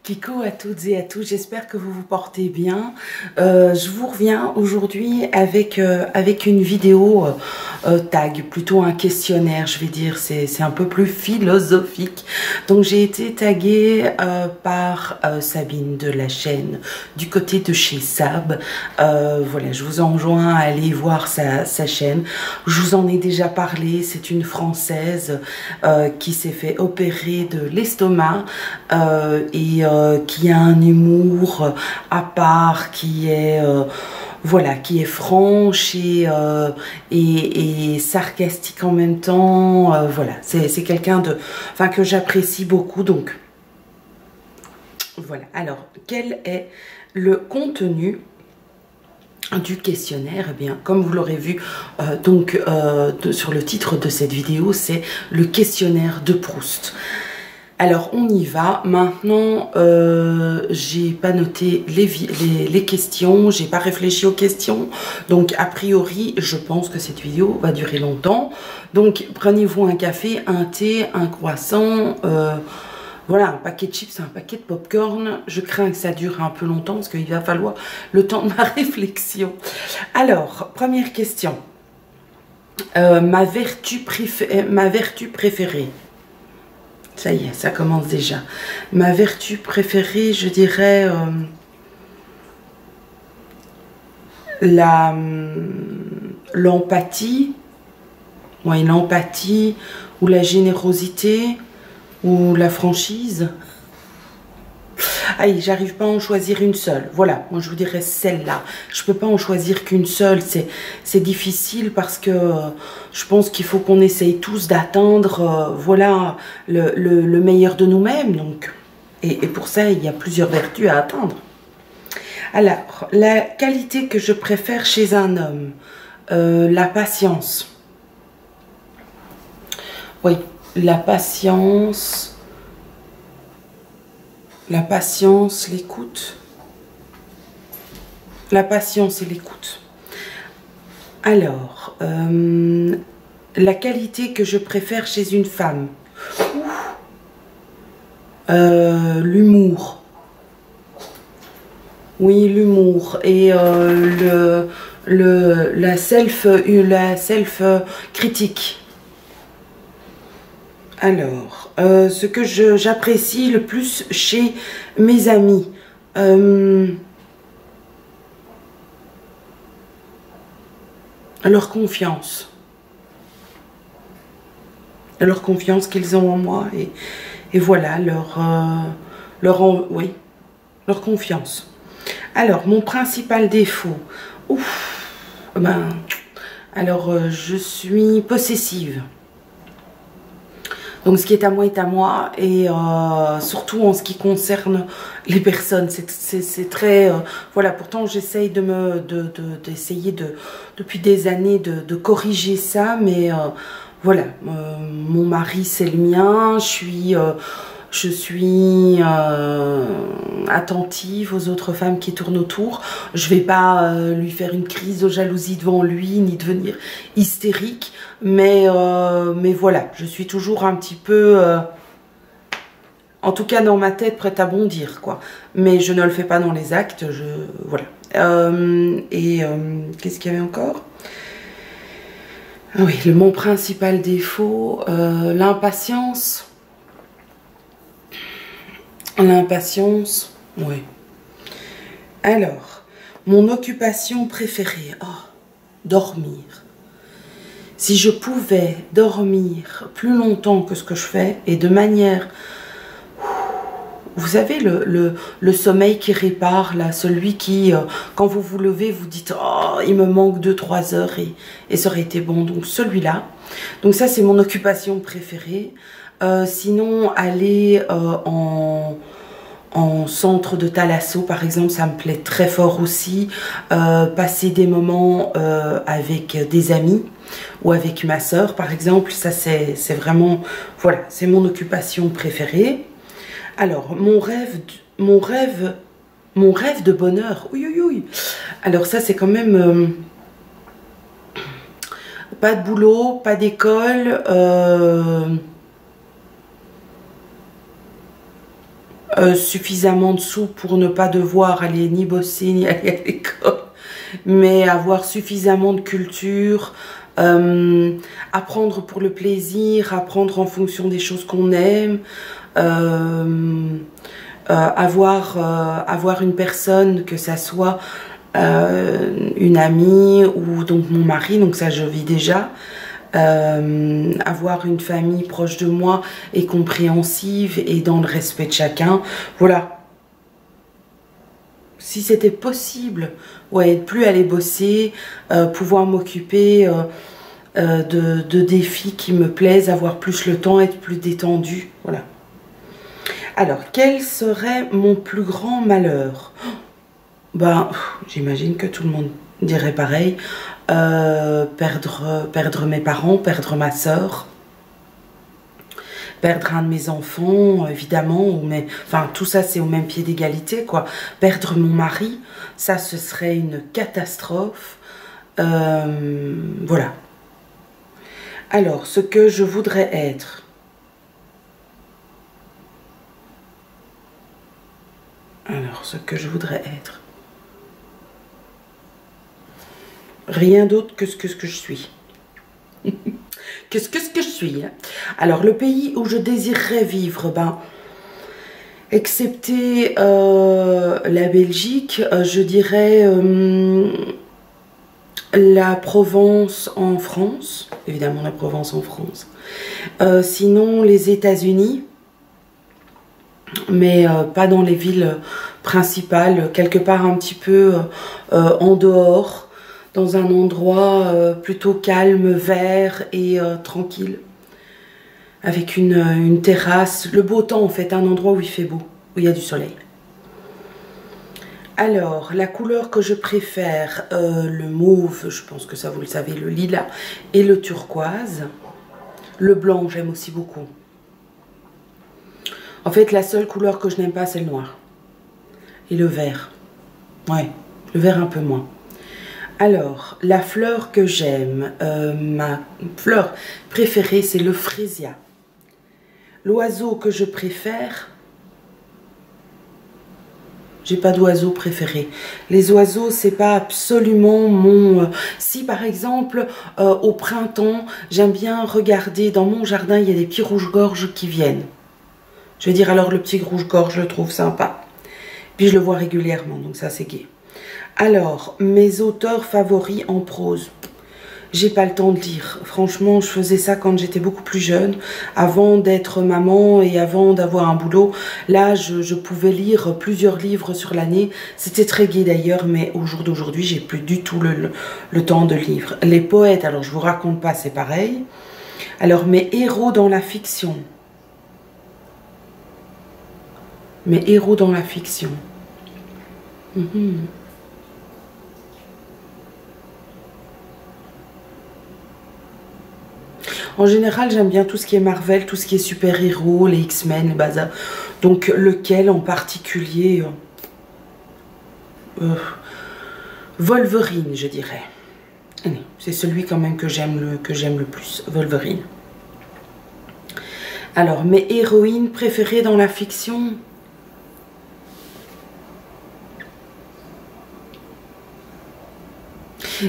Coucou à toutes et à tous, j'espère que vous vous portez bien. Je vous reviens aujourd'hui avec une vidéo tag, plutôt un questionnaire, je vais dire, c'est un peu plus philosophique. Donc j'ai été taguée par Sabine de la chaîne du côté de chez Sab. Voilà, je vous enjoins à aller voir sa chaîne. Je vous en ai déjà parlé, c'est une Française qui s'est fait opérer de l'estomac qui a un humour à part, qui est voilà, qui est franche et sarcastique en même temps. Voilà, c'est quelqu'un de, enfin, que j'apprécie beaucoup. Donc voilà. Alors, quel est le contenu du questionnaire? Eh bien, comme vous l'aurez vu sur le titre de cette vidéo, c'est le questionnaire de Proust. Alors on y va. Maintenant, j'ai pas noté les questions, j'ai pas réfléchi aux questions, donc a priori je pense que cette vidéo va durer longtemps. Donc prenez-vous un café, un thé, un croissant, voilà, un paquet de chips, un paquet de popcorn. Je crains que ça dure un peu longtemps parce qu'il va falloir le temps de ma réflexion. Alors, première question. Ma vertu préférée. Ça y est, ça commence déjà. Ma vertu préférée, je dirais l'empathie. Ouais, l'empathie ou la générosité ou la franchise. Aïe, j'arrive pas à en choisir une seule. Voilà, moi je vous dirais celle-là. Je peux pas en choisir qu'une seule. C'est difficile parce que je pense qu'il faut qu'on essaye tous d'atteindre voilà, le meilleur de nous-mêmes. Donc, et pour ça, il y a plusieurs vertus à atteindre. Alors, la qualité que je préfère chez un homme, la patience. Oui, la patience. La patience, l'écoute. La patience et l'écoute. Alors, la qualité que je préfère chez une femme. L'humour. Oui, l'humour. Et la self-critique. Alors, ce que j'apprécie le plus chez mes amis, leur confiance. Leur confiance qu'ils ont en moi et voilà, oui, leur confiance. Alors, mon principal défaut, je suis possessive. Donc, ce qui est à moi, et surtout en ce qui concerne les personnes, c'est très... voilà, pourtant, j'essaye d'essayer depuis des années de corriger ça, mais voilà, mon mari, c'est le mien, je suis attentive aux autres femmes qui tournent autour. Je vais pas lui faire une crise de jalousie devant lui, ni devenir hystérique. Mais voilà, je suis toujours un petit peu, en tout cas dans ma tête, prête à bondir, quoi. Mais je ne le fais pas dans les actes, voilà. Qu'est-ce qu'il y avait encore? Ah oui, mon principal défaut, l'impatience. L'impatience, oui. Alors, mon occupation préférée, dormir. Si je pouvais dormir plus longtemps que ce que je fais et de manière... Vous savez, le sommeil qui répare, là, celui qui, quand vous vous levez, vous dites « Oh, il me manque 2-3 heures et ça aurait été bon. » Donc celui-là. Donc ça, c'est mon occupation préférée. Sinon, aller en centre de thalasso, par exemple, ça me plaît très fort aussi. Passer des moments avec des amis ou avec ma sœur, par exemple, ça c'est vraiment, voilà, c'est mon occupation préférée. Alors, mon rêve de bonheur, oui. Alors ça, c'est quand même pas de boulot, pas d'école, suffisamment de sous pour ne pas devoir aller ni bosser ni aller à l'école, mais avoir suffisamment de culture, apprendre pour le plaisir, apprendre en fonction des choses qu'on aime, avoir une personne, que ça soit une amie ou donc mon mari, donc ça je vis déjà, avoir une famille proche de moi et compréhensive et dans le respect de chacun, voilà. Si c'était possible, ouais, de plus aller bosser, pouvoir m'occuper de défis qui me plaisent, avoir plus le temps, être plus détendue, voilà. Alors, quel serait mon plus grand malheur? Ben, j'imagine que tout le monde dirait pareil. Perdre mes parents, perdre ma sœur, perdre un de mes enfants, évidemment, enfin, tout ça, c'est au même pied d'égalité, quoi. Perdre mon mari, ça, ce serait une catastrophe. Voilà. Alors, ce que je voudrais être... Alors, ce que je voudrais être... Rien d'autre que ce que je suis. que ce que je suis. Hein. Alors, le pays où je désirerais vivre, ben, excepté la Belgique, je dirais la Provence en France. Évidemment, la Provence en France. Sinon, les États-Unis. Mais pas dans les villes principales. Quelque part un petit peu en dehors. Dans un endroit plutôt calme, vert et tranquille. Avec une terrasse, le beau temps en fait, un endroit où il fait beau, où il y a du soleil. Alors, la couleur que je préfère, le mauve, je pense que ça vous le savez, le lilas et le turquoise. Le blanc, j'aime aussi beaucoup. En fait, la seule couleur que je n'aime pas, c'est le noir. Et le vert. Ouais, le vert un peu moins. Alors, la fleur que j'aime, ma fleur préférée, c'est le frésia. L'oiseau que je préfère, j'ai pas d'oiseau préféré. Les oiseaux, c'est pas absolument mon... Si par exemple, au printemps, j'aime bien regarder, dans mon jardin, il y a des petits rouges-gorges qui viennent. Je veux dire, alors le petit rouge-gorge, je le trouve sympa. Puis je le vois régulièrement, donc ça c'est gai. Alors, mes auteurs favoris en prose. J'ai pas le temps de lire. Franchement, je faisais ça quand j'étais beaucoup plus jeune, avant d'être maman et avant d'avoir un boulot. Là, je pouvais lire plusieurs livres sur l'année. C'était très gai d'ailleurs, mais au jour d'aujourd'hui, j'ai plus du tout le temps de lire. Les poètes, alors je vous raconte pas, c'est pareil. Alors, mes héros dans la fiction. Mes héros dans la fiction. En général, j'aime bien tout ce qui est Marvel, tout ce qui est super-héros, les X-Men, les bazar. Donc, lequel en particulier Wolverine, je dirais. C'est celui quand même que j'aime le plus, Wolverine. Alors, mes héroïnes préférées dans la fiction...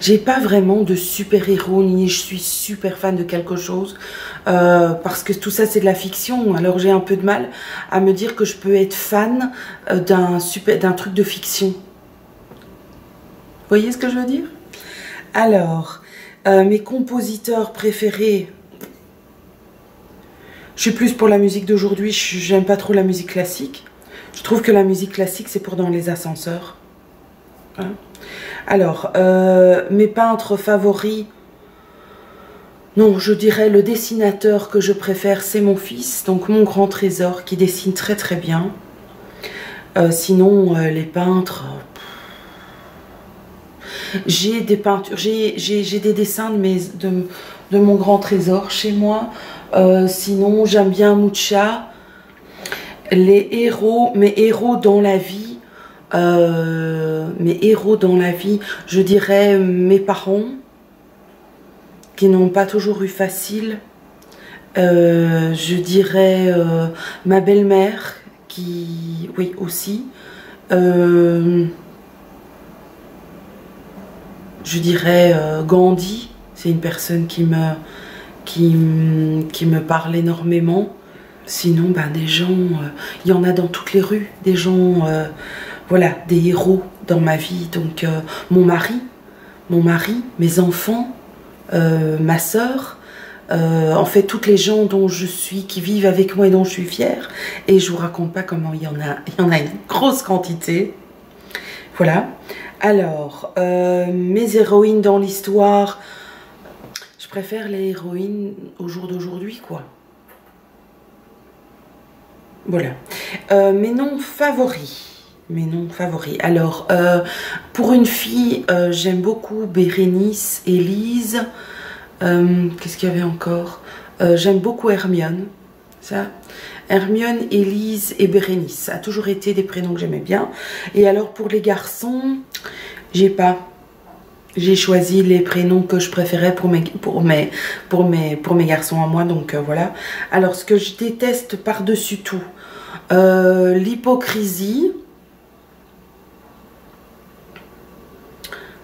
J'ai pas vraiment de super-héros, ni je suis super fan de quelque chose, parce que tout ça c'est de la fiction, alors j'ai un peu de mal à me dire que je peux être fan d'un truc de fiction. Vous voyez ce que je veux dire? Alors, mes compositeurs préférés, je suis plus pour la musique d'aujourd'hui, j'aime pas trop la musique classique. Je trouve que la musique classique c'est pour dans les ascenseurs. Hein? Alors, mes peintres favoris, non, je dirais le dessinateur que je préfère, c'est mon fils, donc mon grand trésor qui dessine très très bien. Sinon, les peintres, j'ai des peintures, j'ai des dessins de mon grand trésor chez moi. Sinon, j'aime bien Mucha. Les héros, mes héros dans la vie. Mes héros dans la vie, je dirais mes parents qui n'ont pas toujours eu facile, je dirais ma belle-mère qui... Oui, aussi. Je dirais Gandhi, c'est une personne qui me parle énormément. Sinon, ben, des gens, il y en a dans toutes les rues, des gens, voilà, des héros dans ma vie. Donc, mon mari, mes enfants, ma sœur, en fait, toutes les gens dont je suis, qui vivent avec moi et dont je suis fière. Et je vous raconte pas comment il y en a une grosse quantité. Voilà. Alors, mes héroïnes dans l'histoire, je préfère les héroïnes au jour d'aujourd'hui, quoi. Voilà. Mes noms favoris. Mes noms favoris. Alors, pour une fille, j'aime beaucoup Bérénice, Élise. Qu'est-ce qu'il y avait encore? J'aime beaucoup Hermione. Ça. Hermione, Élise et Bérénice. Ça a toujours été des prénoms que j'aimais bien. Et alors, pour les garçons, j'ai choisi les prénoms que je préférais pour mes garçons à moi. Donc, voilà. Alors, ce que je déteste par-dessus tout, l'hypocrisie.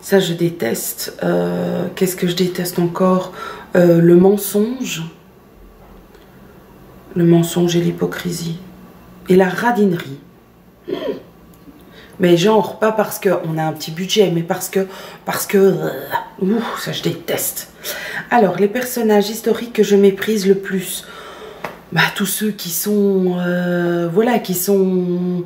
Ça, je déteste. Qu'est-ce que je déteste encore? Le mensonge. Le mensonge et l'hypocrisie. Et la radinerie. Mais genre, pas parce qu'on a un petit budget, mais parce que ça, je déteste. Alors, les personnages historiques que je méprise le plus, bah, tous ceux qui sont, voilà, qui sont,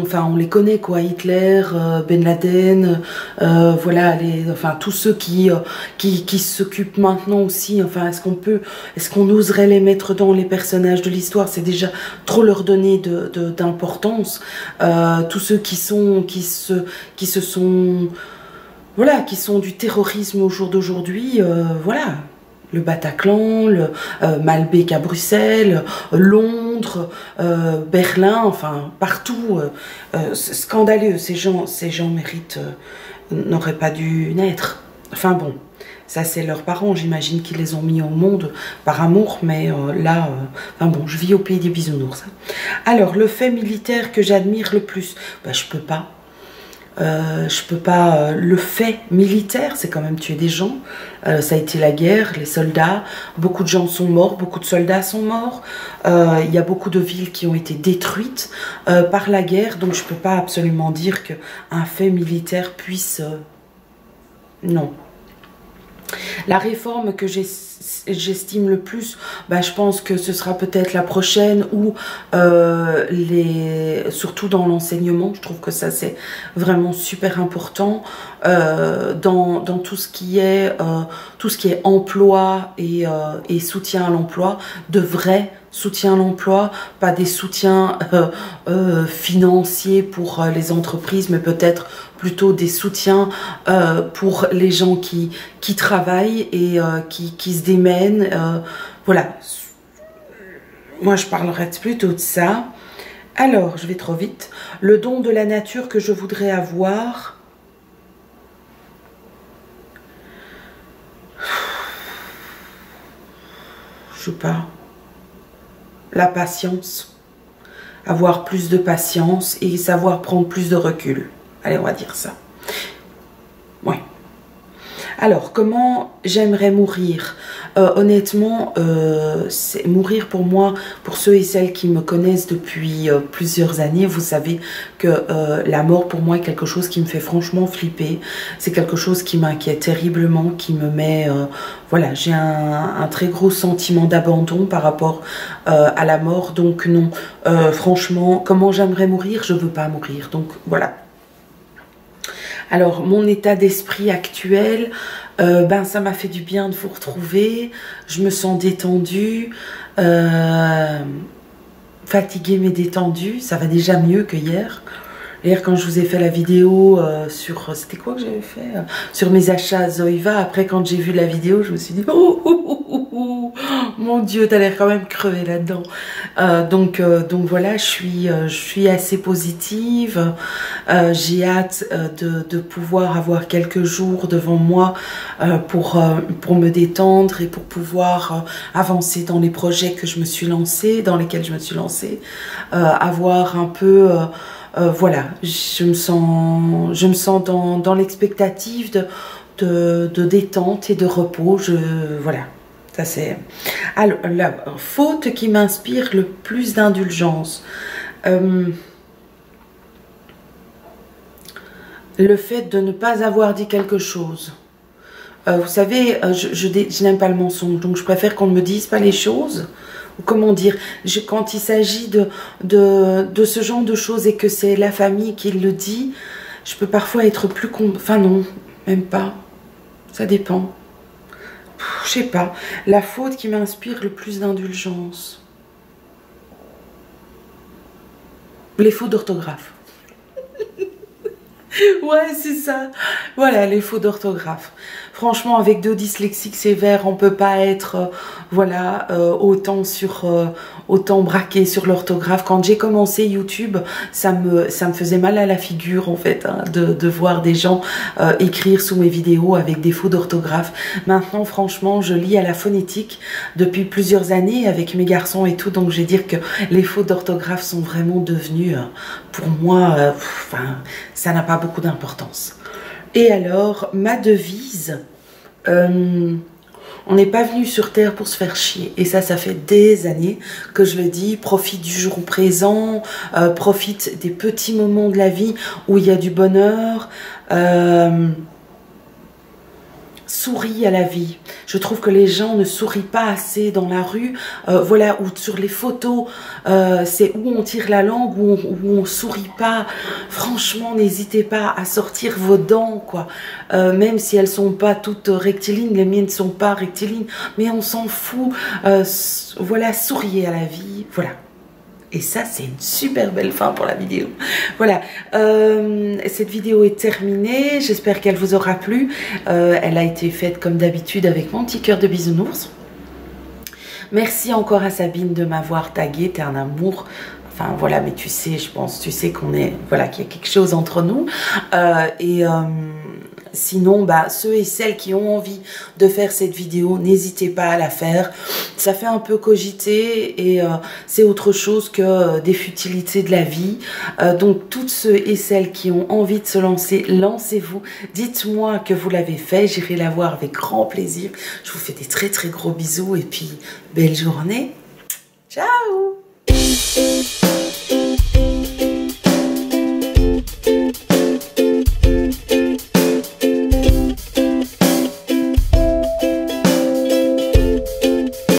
enfin, on les connaît, quoi, Hitler, Ben Laden, voilà, enfin, tous ceux qui s'occupent maintenant aussi, enfin, est-ce qu'on oserait les mettre dans les personnages de l'histoire? C'est déjà trop leur donner d'importance. Tous ceux qui sont du terrorisme au jour d'aujourd'hui, voilà. Le Bataclan, le Malbec à Bruxelles, Londres, Berlin, enfin partout, scandaleux. Ces gens méritent, n'auraient pas dû naître. Enfin bon, ça c'est leurs parents, j'imagine qu'ils les ont mis au monde par amour, mais là, enfin bon, je vis au pays des bisounours. Alors, le fait militaire que j'admire le plus, ben, je peux pas. Le fait militaire, c'est quand même tuer des gens. Ça a été la guerre, les soldats. Beaucoup de gens sont morts, beaucoup de soldats sont morts. Il y a beaucoup de villes qui ont été détruites par la guerre. Donc je peux pas absolument dire qu'un fait militaire puisse... non. La réforme que j'estime le plus, bah, je pense que ce sera peut-être la prochaine, ou surtout dans l'enseignement. Je trouve que ça c'est vraiment super important, dans tout ce qui est emploi et soutien à l'emploi, de vrais soutien à l'emploi, pas des soutiens financiers pour les entreprises, mais peut-être plutôt des soutiens pour les gens qui travaillent et qui se démènent. Voilà. Moi, je parlerai plutôt de ça. Alors, je vais trop vite. Le don de la nature que je voudrais avoir... Je sais pas. La patience. Avoir plus de patience et savoir prendre plus de recul. Allez, on va dire ça. Ouais. Alors, comment j'aimerais mourir? Honnêtement, c'est mourir pour moi, pour ceux et celles qui me connaissent depuis plusieurs années, vous savez que la mort pour moi est quelque chose qui me fait franchement flipper. C'est quelque chose qui m'inquiète terriblement, qui me met... voilà, j'ai un très gros sentiment d'abandon par rapport à la mort. Donc non, franchement, comment j'aimerais mourir? Je veux pas mourir. Donc voilà. Alors, mon état d'esprit actuel, ben, ça m'a fait du bien de vous retrouver. Je me sens détendue, fatiguée mais détendue. Ça va déjà mieux que hier. Hier, quand je vous ai fait la vidéo sur... C'était quoi que j'avais fait sur mes achats à Zoiva. Après, quand j'ai vu la vidéo, je me suis dit... Ouh, mon Dieu, t'as l'air quand même crevé là-dedans. Donc voilà, je suis assez positive. J'ai hâte de pouvoir avoir quelques jours devant moi pour me détendre et pour pouvoir avancer dans les projets que je me suis lancée, dans lesquels je me suis lancée. Avoir un peu... voilà, je me sens dans l'expectative de détente et de repos. Voilà, ça c'est... Alors, la faute qui m'inspire le plus d'indulgence. Le fait de ne pas avoir dit quelque chose. Vous savez, je n'aime pas le mensonge, donc je préfère qu'on ne me dise pas les choses. Comment dire, quand il s'agit de ce genre de choses et que c'est la famille qui le dit, je peux parfois être plus... Enfin non, même pas. Ça dépend. Je sais pas. La faute qui m'inspire le plus d'indulgence. Les fautes d'orthographe. Ouais, c'est ça. Voilà, les fautes d'orthographe. Franchement, avec 2 dyslexiques sévères, on peut pas être, voilà, autant braqué sur l'orthographe. Quand j'ai commencé YouTube, ça me faisait mal à la figure, en fait, hein, de voir des gens écrire sous mes vidéos avec des fautes d'orthographe. Maintenant, franchement, je lis à la phonétique depuis plusieurs années avec mes garçons et tout, donc je vais dire que les fautes d'orthographe sont vraiment devenues, pour moi, enfin, ça n'a pas beaucoup d'importance. Et alors, ma devise, on n'est pas venu sur Terre pour se faire chier. Et ça fait des années que je le dis. Profite du jour présent, profite des petits moments de la vie où il y a du bonheur. Souris à la vie. Je trouve que les gens ne sourient pas assez dans la rue, voilà, ou sur les photos, c'est où on tire la langue, où on sourit pas. Franchement, n'hésitez pas à sortir vos dents, quoi. Même si elles sont pas toutes rectilignes, les miennes ne sont pas rectilignes, mais on s'en fout. Voilà, souriez à la vie, voilà. Et ça, c'est une super belle fin pour la vidéo. Voilà, cette vidéo est terminée. J'espère qu'elle vous aura plu. Elle a été faite comme d'habitude avec mon petit cœur de bisounours. Merci encore à Sabine de m'avoir tagué. T'es un amour. Enfin, voilà, mais tu sais, je pense, tu sais qu'on est... Voilà, qu'il y a quelque chose entre nous. Sinon, bah, ceux et celles qui ont envie de faire cette vidéo, n'hésitez pas à la faire. Ça fait un peu cogiter et c'est autre chose que des futilités de la vie. Donc, toutes ceux et celles qui ont envie de se lancer, lancez-vous. Dites-moi que vous l'avez fait, j'irai la voir avec grand plaisir. Je vous fais des très très gros bisous et puis belle journée. Ciao!